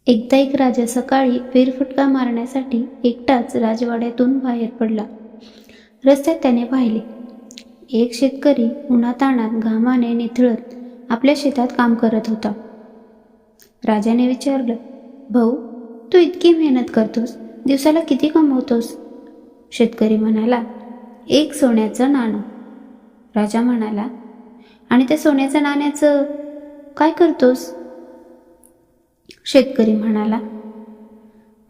एकदा एक राजा सकाळी फेरफटका मारण्यासाठी एकटाच राजवाड्यातून बाहेर पडला. रस्त्यात त्याने पाहिले, एक शेतकरी उन्हातान्हात घामाने निथळत आपल्या शेतात काम करत होता. राजाने विचारलं, भाऊ, तू इतकी मेहनत करतोस, दिवसाला किती कमवतोस? शेतकरी म्हणाला, 1 सोन्याचं नाणं. राजा म्हणाला, आणि त्या सोन्याच्या नाण्याचं काय करतोस? शेतकरी म्हणाला,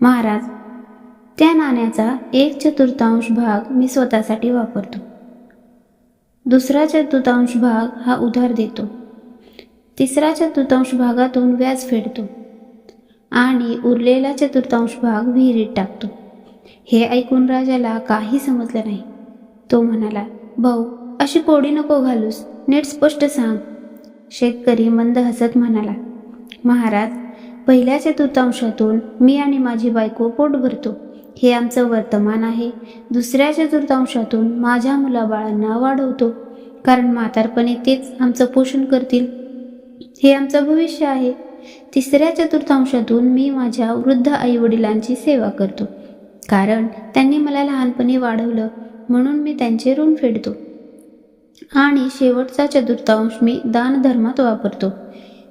महाराज, त्या नाण्याचा 1/4 भाग मी स्वतःसाठी वापरतो, 2/4 भाग हा उधार देतो, 3/4 भागातून व्याज फेडतो आणि उरलेला 1/4 भाग विहिरीत टाकतो. हे ऐकून राजाला काही समजलं नाही. तो म्हणाला, भाऊ, अशी कोडी नको घालूस, नीट स्पष्ट सांग. शेतकरी मंद हसत म्हणाला, महाराज, पहिल्या 1/4तून मी आणि माझी बायको पोट भरतो, हे आमचं वर्तमान आहे. 2/4तून माझ्या मुलाबाळांना वाढवतो, कारण म्हातारपणी तेच आमचं पोषण करतील, हे आमचं भविष्य आहे. 3/4तून मी माझ्या वृद्ध आईवडिलांची सेवा करतो, कारण त्यांनी मला लहानपणी वाढवलं, म्हणून मी त्यांचे ऋण फेडतो. आणि शेवटचा 1/4 मी दानधर्मात वापरतो,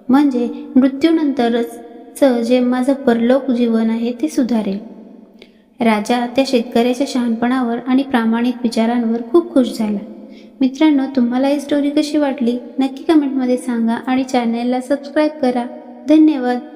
म्हणजे मृत्यूनंतरच जे माझं परलोक जीवन आहे ते सुधारेल. राजा त्या शेतकऱ्याच्या शहाणपणावर आणि प्रामाणिक विचारांवर खूप खुश झाला. मित्रांनो, तुम्हाला ही स्टोरी कशी वाटली नक्की कमेंटमध्ये सांगा आणि चॅनलला सबस्क्राईब करा. धन्यवाद.